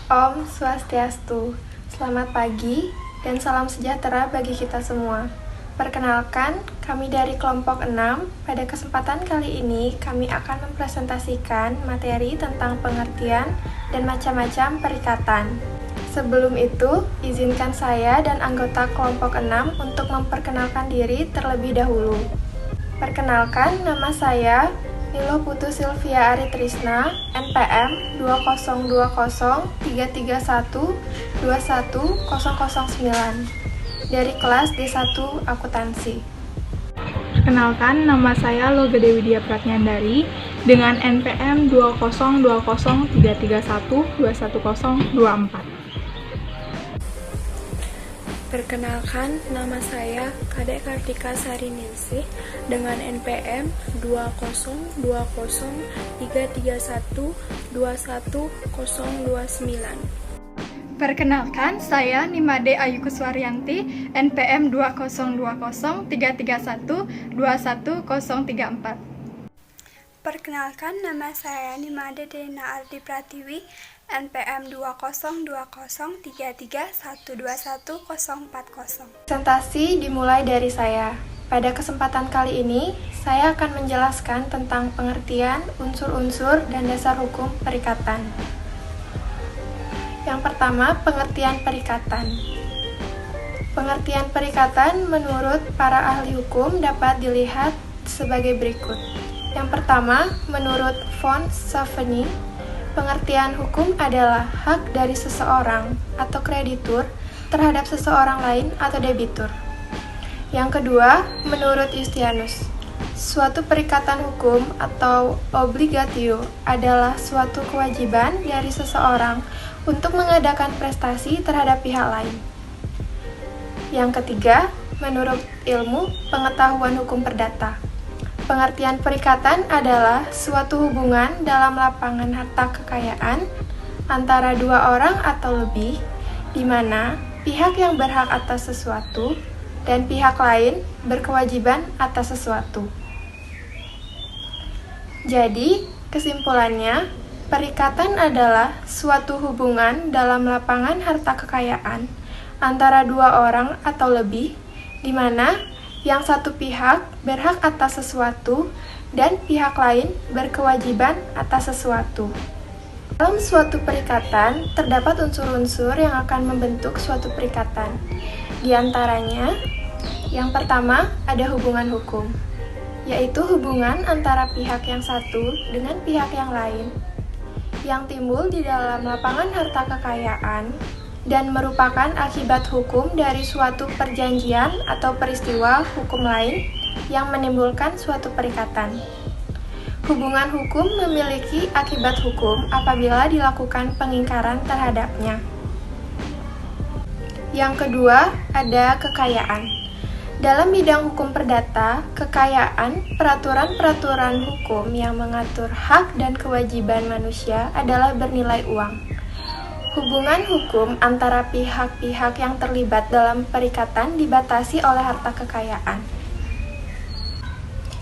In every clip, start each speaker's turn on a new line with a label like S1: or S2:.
S1: Om Swastiastu, selamat pagi dan salam sejahtera bagi kita semua. Perkenalkan, kami dari kelompok 6. Pada kesempatan kali ini, kami akan mempresentasikan materi tentang pengertian dan macam-macam perikatan. Sebelum itu, izinkan saya dan anggota kelompok 6 untuk memperkenalkan diri terlebih dahulu. Perkenalkan, nama saya Nilo Putu Sylvia Aritrisna, NPM 202031210009 dari kelas D1 Akuntansi.
S2: Perkenalkan, nama saya Loga Dewi Dia Pratnyandari dengan NPM 202033121024.
S3: Perkenalkan, nama saya Kadek Kartika Sariningsih dengan NPM 200331210029.
S4: Perkenalkan, saya Nimade Ayu Kuswaryanti, NPM 203331210034.
S5: Perkenalkan, nama saya Nimade Dena Ardi Pratiwi, NPM 202033312140.
S1: Presentasi dimulai dari saya. Pada kesempatan kali ini, saya akan menjelaskan tentang pengertian, unsur-unsur, dan dasar hukum perikatan. Yang pertama, pengertian perikatan. Pengertian perikatan menurut para ahli hukum dapat dilihat sebagai berikut. Yang pertama, menurut von Savigny, pengertian hukum adalah hak dari seseorang atau kreditur terhadap seseorang lain atau debitur. Yang kedua, menurut Justinus, suatu perikatan hukum atau obligatio adalah suatu kewajiban dari seseorang untuk mengadakan prestasi terhadap pihak lain. Yang ketiga, menurut ilmu pengetahuan hukum perdata, pengertian perikatan adalah suatu hubungan dalam lapangan harta kekayaan antara dua orang atau lebih, di mana pihak yang berhak atas sesuatu dan pihak lain berkewajiban atas sesuatu. Jadi, kesimpulannya, perikatan adalah suatu hubungan dalam lapangan harta kekayaan antara dua orang atau lebih, di mana yang satu pihak berhak atas sesuatu dan pihak lain berkewajiban atas sesuatu. Dalam suatu perikatan, terdapat unsur-unsur yang akan membentuk suatu perikatan. Di antaranya, yang pertama ada hubungan hukum, yaitu hubungan antara pihak yang satu dengan pihak yang lain, yang timbul di dalam lapangan harta kekayaan dan merupakan akibat hukum dari suatu perjanjian atau peristiwa hukum lain yang menimbulkan suatu perikatan. Hubungan hukum memiliki akibat hukum apabila dilakukan pengingkaran terhadapnya. Yang kedua, ada kekayaan. Dalam bidang hukum perdata, kekayaan, peraturan-peraturan hukum yang mengatur hak dan kewajiban manusia adalah bernilai uang. Hubungan hukum antara pihak-pihak yang terlibat dalam perikatan dibatasi oleh harta kekayaan.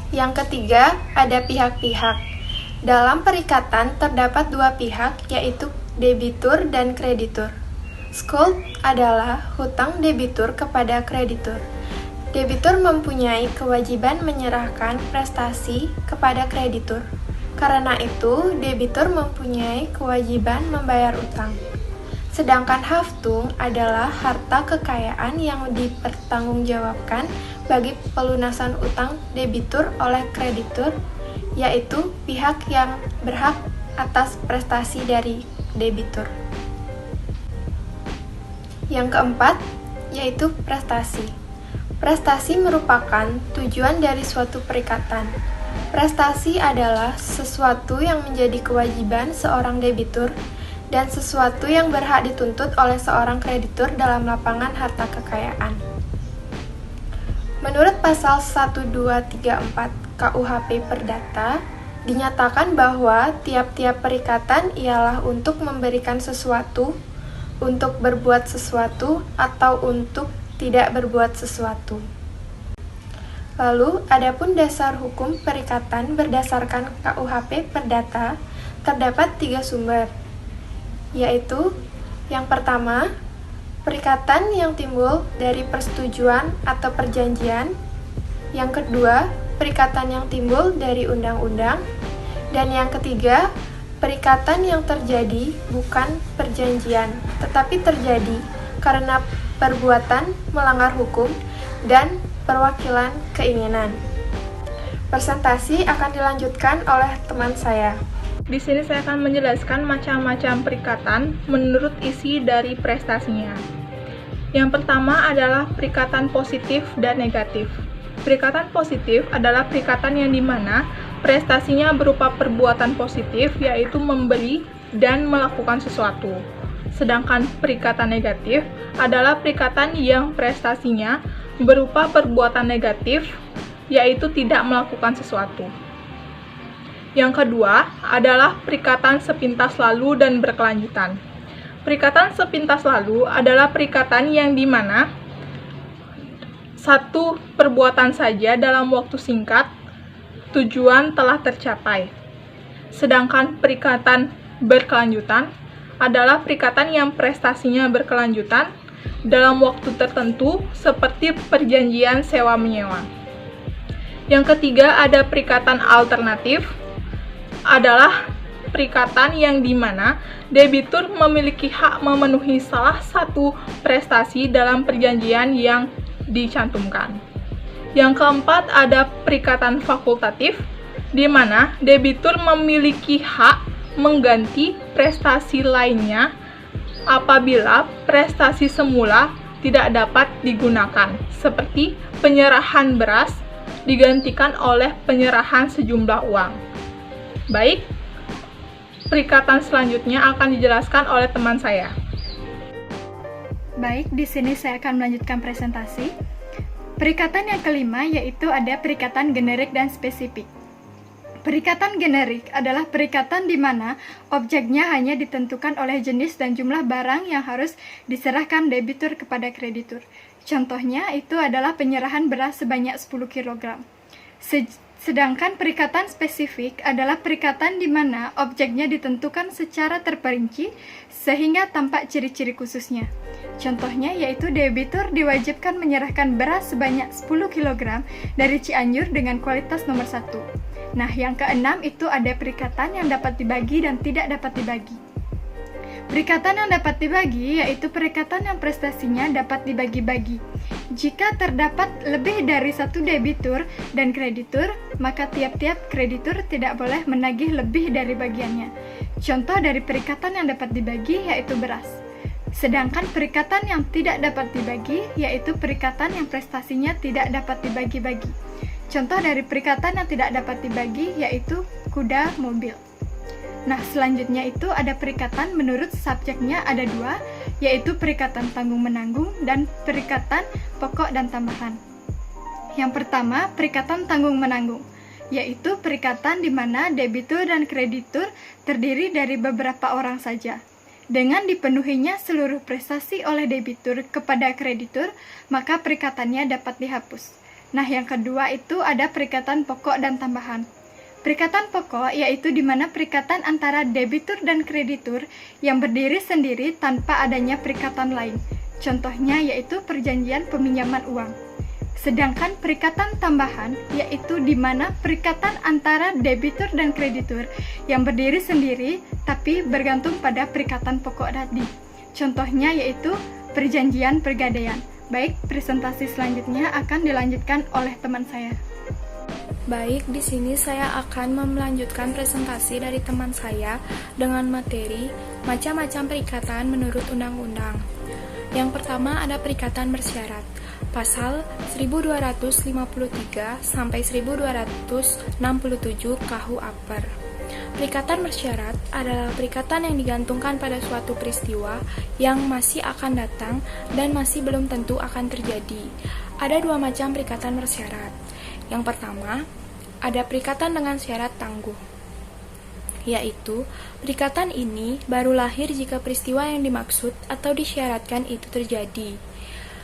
S1: Yang ketiga, ada pihak-pihak. Dalam perikatan terdapat dua pihak, yaitu debitur dan kreditur. Skuld adalah hutang debitur kepada kreditur. Debitur mempunyai kewajiban menyerahkan prestasi kepada kreditur. Karena itu, debitur mempunyai kewajiban membayar utang. Sedangkan haftung adalah harta kekayaan yang dipertanggungjawabkan bagi pelunasan utang debitur oleh kreditur, yaitu pihak yang berhak atas prestasi dari debitur. Yang keempat, yaitu prestasi. Prestasi merupakan tujuan dari suatu perikatan. Prestasi adalah sesuatu yang menjadi kewajiban seorang debitur dan sesuatu yang berhak dituntut oleh seorang kreditur dalam lapangan harta kekayaan. Menurut pasal 1234 KUHP Perdata, dinyatakan bahwa tiap-tiap perikatan ialah untuk memberikan sesuatu, untuk berbuat sesuatu, atau untuk tidak berbuat sesuatu. Lalu, adapun dasar hukum perikatan berdasarkan KUHP Perdata, terdapat 3 sumber. yaitu yang pertama, perikatan yang timbul dari persetujuan atau perjanjian. Yang kedua, perikatan yang timbul dari undang-undang. Dan yang ketiga, perikatan yang terjadi bukan perjanjian, tetapi terjadi karena perbuatan melanggar hukum dan perwakilan keinginan. Presentasi akan dilanjutkan oleh teman saya.
S2: Di sini saya akan menjelaskan macam-macam perikatan menurut isi dari prestasinya. Yang pertama adalah perikatan positif dan negatif. Perikatan positif adalah perikatan yang dimana prestasinya berupa perbuatan positif, yaitu memberi dan melakukan sesuatu. Sedangkan perikatan negatif adalah perikatan yang prestasinya berupa perbuatan negatif, yaitu tidak melakukan sesuatu. Yang kedua adalah perikatan sepintas lalu dan berkelanjutan. Perikatan sepintas lalu adalah perikatan yang dimana satu perbuatan saja dalam waktu singkat tujuan telah tercapai. Sedangkan perikatan berkelanjutan adalah perikatan yang prestasinya berkelanjutan dalam waktu tertentu seperti perjanjian sewa-menyewa. Yang ketiga ada perikatan alternatif, adalah perikatan yang dimana debitur memiliki hak memenuhi salah satu prestasi dalam perjanjian yang dicantumkan. Yang keempat ada perikatan fakultatif, di mana debitur memiliki hak mengganti prestasi lainnya apabila prestasi semula tidak dapat digunakan, seperti penyerahan beras digantikan oleh penyerahan sejumlah uang. Baik, perikatan selanjutnya akan dijelaskan oleh teman saya.
S4: Baik, di sini saya akan melanjutkan presentasi. Perikatan yang kelima yaitu ada perikatan generik dan spesifik. Perikatan generik adalah perikatan di mana objeknya hanya ditentukan oleh jenis dan jumlah barang yang harus diserahkan debitur kepada kreditur. Contohnya itu adalah penyerahan beras sebanyak 10 kg. Sedangkan perikatan spesifik adalah perikatan di mana objeknya ditentukan secara terperinci sehingga tampak ciri-ciri khususnya. Contohnya yaitu debitur diwajibkan menyerahkan beras sebanyak 10 kg dari Cianjur dengan kualitas nomor 1. Nah, yang keenam itu ada perikatan yang dapat dibagi dan tidak dapat dibagi. Perikatan yang dapat dibagi yaitu perikatan yang prestasinya dapat dibagi-bagi. Jika terdapat lebih dari satu debitur dan kreditur, maka tiap-tiap kreditur tidak boleh menagih lebih dari bagiannya. Contoh dari perikatan yang dapat dibagi yaitu beras. Sedangkan perikatan yang tidak dapat dibagi yaitu perikatan yang prestasinya tidak dapat dibagi-bagi. Contoh dari perikatan yang tidak dapat dibagi yaitu kuda, mobil. Nah, selanjutnya itu ada perikatan menurut subjeknya ada dua, yaitu perikatan tanggung-menanggung dan perikatan pokok dan tambahan. Yang pertama, perikatan tanggung-menanggung, yaitu perikatan di mana debitur dan kreditur terdiri dari beberapa orang saja. Dengan dipenuhinya seluruh prestasi oleh debitur kepada kreditur, maka perikatannya dapat dihapus. Nah, yang kedua itu ada perikatan pokok dan tambahan. Perikatan pokok yaitu di mana perikatan antara debitur dan kreditur yang berdiri sendiri tanpa adanya perikatan lain. Contohnya yaitu perjanjian peminjaman uang. Sedangkan perikatan tambahan yaitu di mana perikatan antara debitur dan kreditur yang berdiri sendiri tapi bergantung pada perikatan pokok tadi. Contohnya yaitu perjanjian pergadaian. Baik, presentasi selanjutnya akan dilanjutkan oleh teman saya.
S3: Baik, di sini saya akan melanjutkan presentasi dari teman saya dengan materi macam-macam perikatan menurut undang-undang. Yang pertama ada perikatan bersyarat, pasal 1253 sampai 1267 KUH APER. Perikatan bersyarat adalah perikatan yang digantungkan pada suatu peristiwa yang masih akan datang dan masih belum tentu akan terjadi. Ada dua macam perikatan bersyarat. Yang pertama, ada perikatan dengan syarat tangguh, yaitu perikatan ini baru lahir jika peristiwa yang dimaksud atau disyaratkan itu terjadi.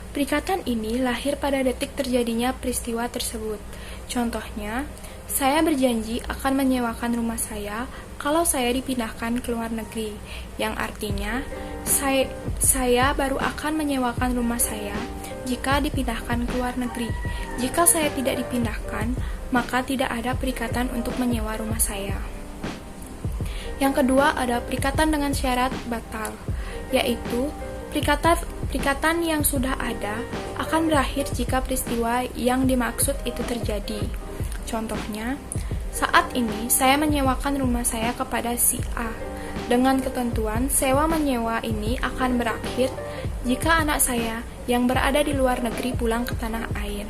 S3: Perikatan ini lahir pada detik terjadinya peristiwa tersebut. Contohnya, Saya berjanji akan menyewakan rumah saya kalau saya dipindahkan ke luar negeri, yang artinya saya baru akan menyewakan rumah saya jika dipindahkan ke luar negeri. Jika saya tidak dipindahkan, maka tidak ada perikatan untuk menyewa rumah saya. Yang kedua ada perikatan dengan syarat batal, yaitu perikatan yang sudah ada akan berakhir jika peristiwa yang dimaksud itu terjadi. Contohnya, saat ini saya menyewakan rumah saya kepada si A. Dengan ketentuan, sewa menyewa ini akan berakhir jika anak saya yang berada di luar negeri pulang ke tanah air.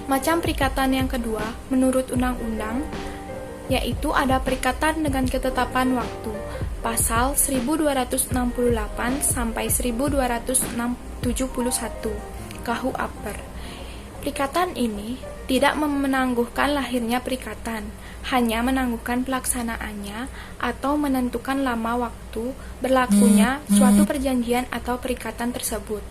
S3: Macam perikatan yang kedua, menurut undang-undang, yaitu ada perikatan dengan ketetapan waktu, pasal 1268 sampai 1271 KUHP. Perikatan ini tidak menangguhkan lahirnya perikatan, hanya menangguhkan pelaksanaannya atau menentukan lama waktu berlakunya suatu perjanjian atau perikatan tersebut.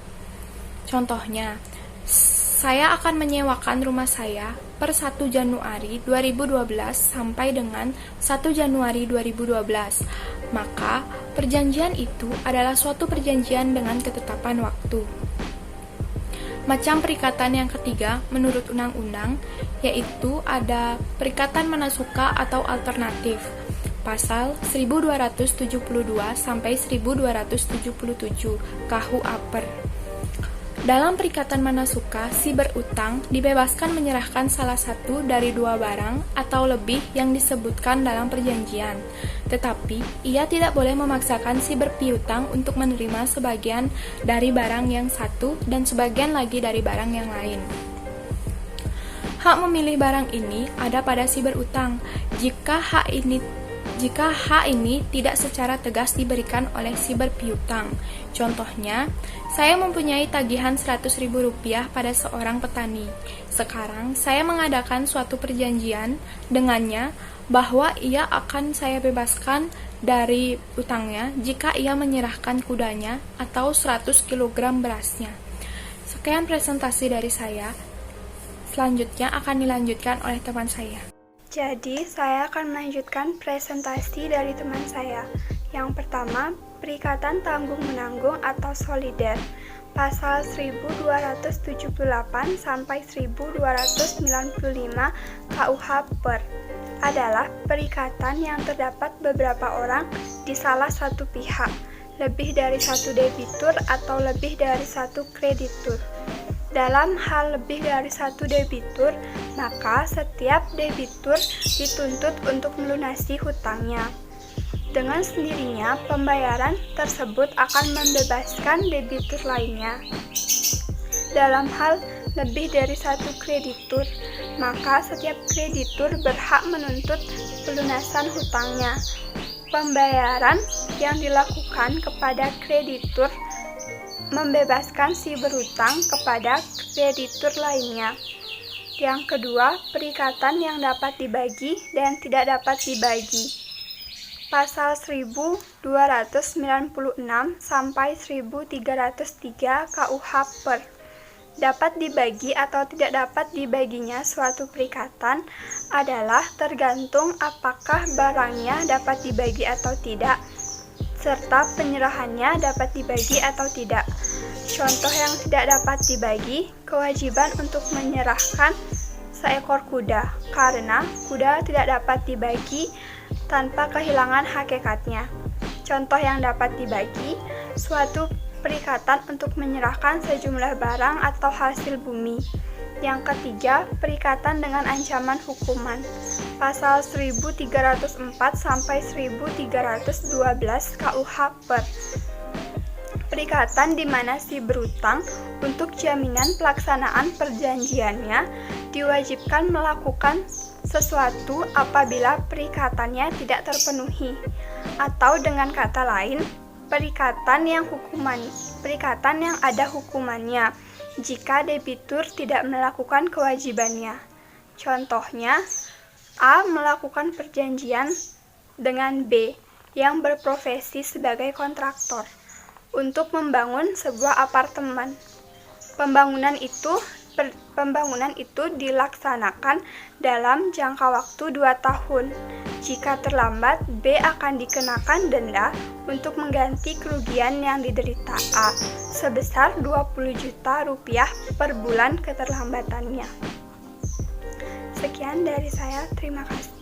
S3: Contohnya, saya akan menyewakan rumah saya per 1 Januari 2012 sampai dengan 1 Januari 2012. Maka, perjanjian itu adalah suatu perjanjian dengan ketetapan waktu. Macam perikatan yang ketiga menurut undang-undang, yaitu ada perikatan manasuka atau alternatif, pasal 1272 sampai 1277 KUHP. Dalam perikatan manasuka, si berutang dibebaskan menyerahkan salah satu dari dua barang atau lebih yang disebutkan dalam perjanjian, tetapi ia tidak boleh memaksakan si berpiutang untuk menerima sebagian dari barang yang satu dan sebagian lagi dari barang yang lain. Hak memilih barang ini ada pada si berutang jika hak ini tidak secara tegas diberikan oleh si berpiutang. Contohnya, saya mempunyai tagihan Rp100.000 pada seorang petani. Sekarang, saya mengadakan suatu perjanjian dengannya bahwa ia akan saya bebaskan dari utangnya jika ia menyerahkan kudanya atau 100 kg berasnya. Sekian presentasi dari saya. Selanjutnya akan dilanjutkan oleh teman saya.
S5: Jadi, saya akan melanjutkan presentasi dari teman saya. Yang pertama, perikatan tanggung-menanggung atau solider, pasal 1278 sampai 1295 KUHP adalah perikatan yang terdapat beberapa orang di salah satu pihak, lebih dari satu debitur atau lebih dari satu kreditur. Dalam hal lebih dari satu debitur, maka setiap debitur dituntut untuk melunasi hutangnya. Dengan sendirinya, pembayaran tersebut akan membebaskan debitur lainnya. Dalam hal lebih dari satu kreditur, maka setiap kreditur berhak menuntut pelunasan hutangnya. Pembayaran yang dilakukan kepada kreditur membebaskan si berutang kepada kreditur lainnya. Yang kedua, perikatan yang dapat dibagi dan tidak dapat dibagi. Pasal 1296 sampai 1303 KUHP. Dapat dibagi atau tidak dapat dibaginya suatu perikatan adalah tergantung apakah barangnya dapat dibagi atau tidak, serta penyerahannya dapat dibagi atau tidak. Contoh yang tidak dapat dibagi, kewajiban untuk menyerahkan seekor kuda, karena kuda tidak dapat dibagi tanpa kehilangan hakikatnya. Contoh yang dapat dibagi, suatu perikatan untuk menyerahkan sejumlah barang atau hasil bumi. Yang ketiga, perikatan dengan ancaman hukuman. Pasal 1304 sampai 1312 KUHP. Perikatan di mana si berutang untuk jaminan pelaksanaan perjanjiannya diwajibkan melakukan sesuatu apabila perikatannya tidak terpenuhi. Atau dengan kata lain, perikatan yang ada hukumannya jika debitur tidak melakukan kewajibannya. Contohnya, A melakukan perjanjian dengan B yang berprofesi sebagai kontraktor untuk membangun sebuah apartemen. Pembangunan itu pembangunan itu dilaksanakan dalam jangka waktu 2 tahun. Jika terlambat, B akan dikenakan denda untuk mengganti kerugian yang diderita A sebesar 20 juta rupiah per bulan keterlambatannya. Sekian dari saya, terima kasih.